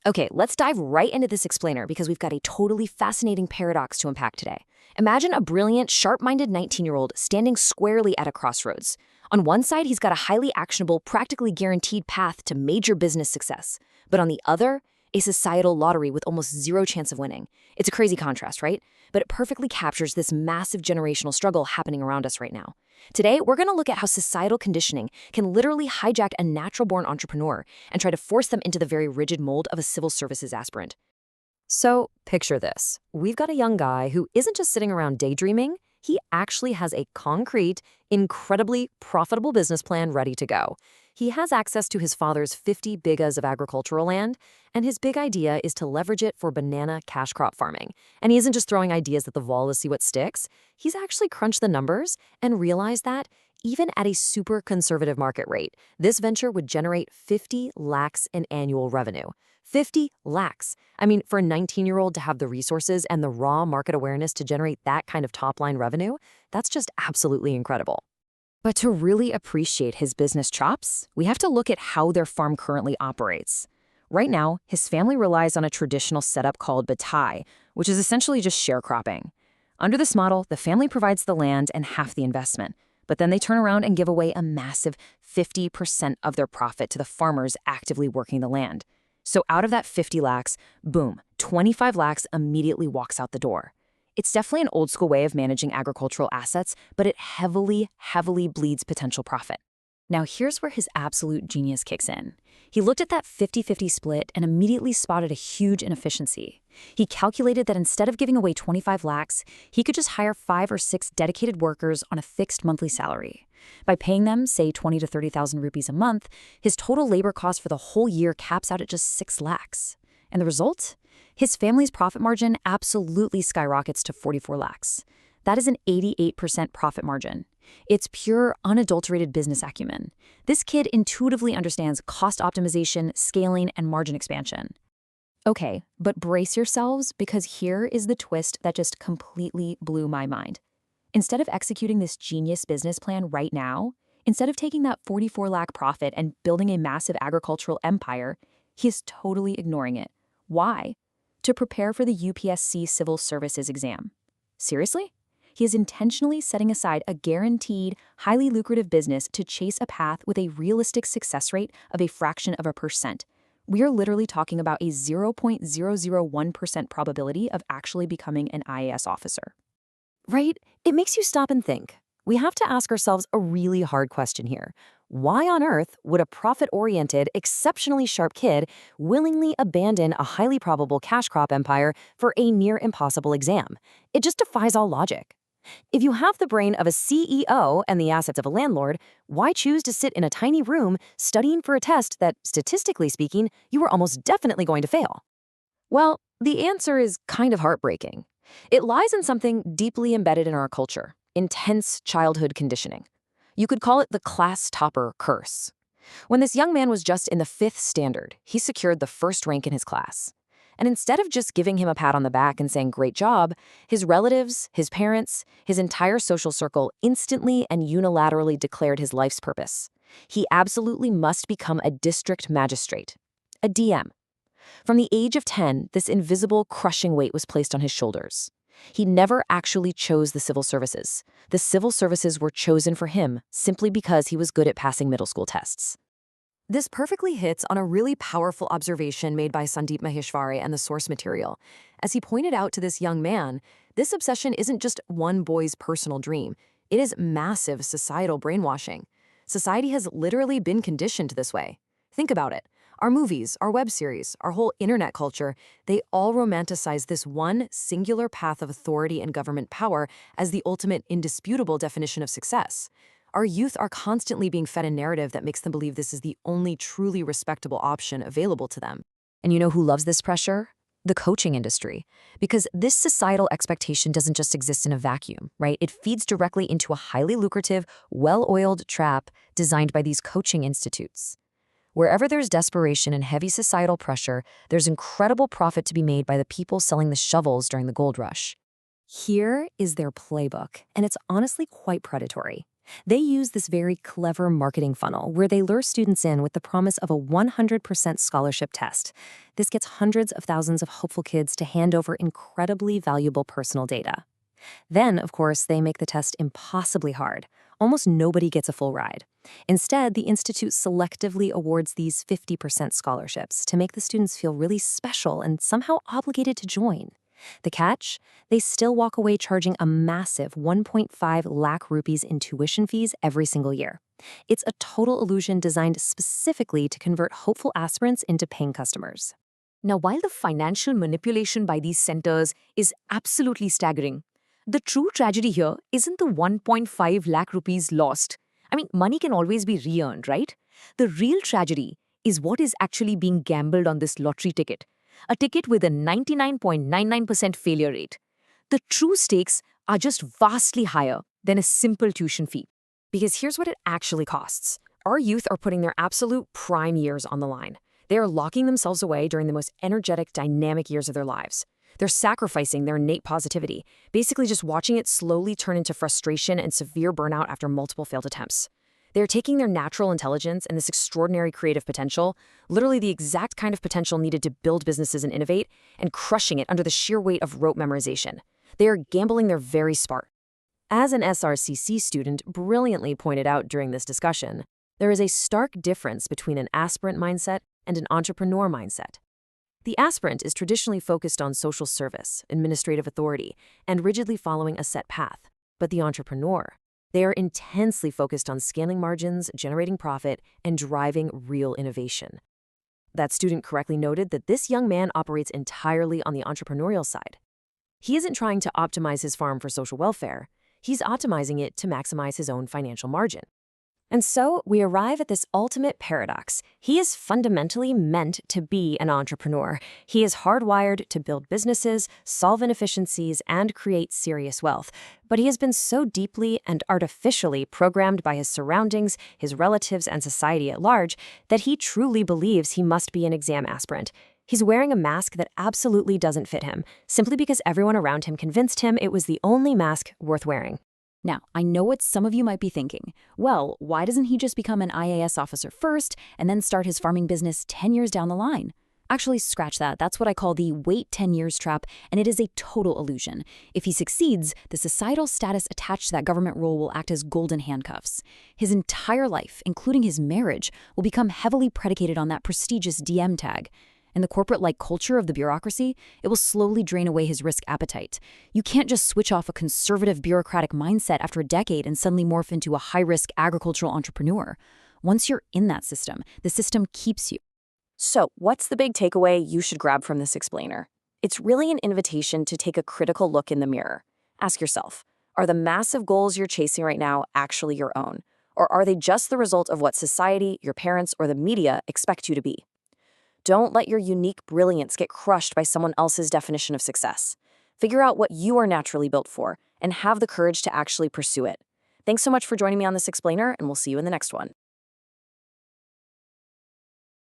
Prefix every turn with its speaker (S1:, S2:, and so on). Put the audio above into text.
S1: Okay, let's dive right into this explainer because we've got a totally fascinating paradox to unpack today. Imagine a brilliant, sharp-minded 19-year-old standing squarely at a crossroads. On one side, he's got a highly actionable, practically guaranteed path to major business success. But on the other, a societal lottery with almost zero chance of winning. It's a crazy contrast, right? But it perfectly captures this massive generational struggle happening around us right now. Today, we're going to look at how societal conditioning can literally hijack a natural-born entrepreneur and try to force them into the very rigid mold of a civil services aspirant. So, picture this. We've got a young guy who isn't just sitting around daydreaming, he actually has a concrete, incredibly profitable business plan ready to go. He has access to his father's 50 bighas of agricultural land, and his big idea is to leverage it for banana cash crop farming. And he isn't just throwing ideas at the wall to see what sticks. He's actually crunched the numbers and realized that even at a super conservative market rate, this venture would generate 50 lakhs in annual revenue. 50 lakhs. I mean, for a 19-year-old to have the resources and the raw market awareness to generate that kind of top-line revenue, that's just absolutely incredible. But to really appreciate his business chops, we have to look at how their farm currently operates. Right now, his family relies on a traditional setup called Batai, which is essentially just sharecropping. Under this model, the family provides the land and half the investment, but then they turn around and give away a massive 50% of their profit to the farmers actively working the land. So out of that 50 lakhs, boom, 25 lakhs immediately walks out the door. It's definitely an old school way of managing agricultural assets, but it heavily bleeds potential profit. Now here's where his absolute genius kicks in. He looked at that 50-50 split and immediately spotted a huge inefficiency. He calculated that instead of giving away 25 lakhs, he could just hire 5 or 6 dedicated workers on a fixed monthly salary. By paying them, say 20 to 30,000 rupees a month, his total labor cost for the whole year caps out at just 6 lakhs. And the result? His family's profit margin absolutely skyrockets to 44 lakhs. That is an 88% profit margin. It's pure, unadulterated business acumen. This kid intuitively understands cost optimization, scaling, and margin expansion. Okay, but brace yourselves because here is the twist that just completely blew my mind. Instead of executing this genius business plan right now, instead of taking that 44 lakh profit and building a massive agricultural empire, he is totally ignoring it. Why? To prepare for the UPSC civil services exam. Seriously? He is intentionally setting aside a guaranteed, highly lucrative business to chase a path with a realistic success rate of a fraction of a percent. We are literally talking about a 0.001% probability of actually becoming an IAS officer. Right? It makes you stop and think. We have to ask ourselves a really hard question here. Why on earth would a profit-oriented, exceptionally sharp kid willingly abandon a highly probable cash crop empire for a near-impossible exam? It just defies all logic. If you have the brain of a CEO and the assets of a landlord, why choose to sit in a tiny room studying for a test that, statistically speaking, you were almost definitely going to fail? Well, the answer is kind of heartbreaking. It lies in something deeply embedded in our culture: intense childhood conditioning. You could call it the class topper curse. When this young man was just in the 5th standard, he secured the first rank in his class. And instead of just giving him a pat on the back and saying, "Great job," his relatives, his parents, his entire social circle instantly and unilaterally declared his life's purpose. He absolutely must become a district magistrate, a DM. From the age of 10, this invisible, crushing weight was placed on his shoulders. He never actually chose the civil services. The civil services were chosen for him simply because he was good at passing middle school tests. This perfectly hits on a really powerful observation made by Sandeep Maheshwari and the source material. As he pointed out to this young man, this obsession isn't just one boy's personal dream. It is massive societal brainwashing. Society has literally been conditioned this way. Think about it. Our movies, our web series, our whole internet culture, they all romanticize this one singular path of authority and government power as the ultimate indisputable definition of success. Our youth are constantly being fed a narrative that makes them believe this is the only truly respectable option available to them. And you know who loves this pressure? The coaching industry. Because this societal expectation doesn't just exist in a vacuum, right? It feeds directly into a highly lucrative, well-oiled trap designed by these coaching institutes. Wherever there's desperation and heavy societal pressure, there's incredible profit to be made by the people selling the shovels during the gold rush. Here is their playbook, and it's honestly quite predatory. They use this very clever marketing funnel where they lure students in with the promise of a 100% scholarship test. This gets hundreds of thousands of hopeful kids to hand over incredibly valuable personal data. Then, of course, they make the test impossibly hard. Almost nobody gets a full ride. Instead, the institute selectively awards these 50% scholarships to make the students feel really special and somehow obligated to join. The catch? They still walk away charging a massive 1.5 lakh rupees in tuition fees every single year. It's a total illusion designed specifically to convert hopeful aspirants into paying customers. Now, while the financial manipulation by these centers is absolutely staggering, the true tragedy here isn't the 1.5 lakh rupees lost. I mean, money can always be re-earned, right? The real tragedy is what is actually being gambled on this lottery ticket. A ticket with a 99.99% failure rate. The true stakes are just vastly higher than a simple tuition fee. Because here's what it actually costs. Our youth are putting their absolute prime years on the line. They are locking themselves away during the most energetic, dynamic years of their lives. They're sacrificing their innate positivity, basically just watching it slowly turn into frustration and severe burnout after multiple failed attempts. They're taking their natural intelligence and this extraordinary creative potential, literally the exact kind of potential needed to build businesses and innovate, and crushing it under the sheer weight of rote memorization. They are gambling their very spark. As an SRCC student brilliantly pointed out during this discussion, there is a stark difference between an aspirant mindset and an entrepreneur mindset. The aspirant is traditionally focused on social service, administrative authority, and rigidly following a set path. But the entrepreneur, they are intensely focused on scaling margins, generating profit, and driving real innovation. That student correctly noted that this young man operates entirely on the entrepreneurial side. He isn't trying to optimize his farm for social welfare. He's optimizing it to maximize his own financial margin. And so we arrive at this ultimate paradox. He is fundamentally meant to be an entrepreneur. He is hardwired to build businesses, solve inefficiencies, and create serious wealth. But he has been so deeply and artificially programmed by his surroundings, his relatives, and society at large that he truly believes he must be an exam aspirant. He's wearing a mask that absolutely doesn't fit him, simply because everyone around him convinced him it was the only mask worth wearing. Now, I know what some of you might be thinking. Well, why doesn't he just become an IAS officer first and then start his farming business 10 years down the line? Actually, scratch that. That's what I call the wait 10 years trap, and it is a total illusion. If he succeeds, the societal status attached to that government role will act as golden handcuffs. His entire life, including his marriage, will become heavily predicated on that prestigious DM tag. In the corporate-like culture of the bureaucracy, it will slowly drain away his risk appetite. You can't just switch off a conservative bureaucratic mindset after a decade and suddenly morph into a high-risk agricultural entrepreneur. Once you're in that system, the system keeps you. So, what's the big takeaway you should grab from this explainer? It's really an invitation to take a critical look in the mirror. Ask yourself, are the massive goals you're chasing right now actually your own? Or are they just the result of what society, your parents, or the media expect you to be? Don't let your unique brilliance get crushed by someone else's definition of success. Figure out what you are naturally built for and have the courage to actually pursue it. Thanks so much for joining me on this explainer, and we'll see you in the next one.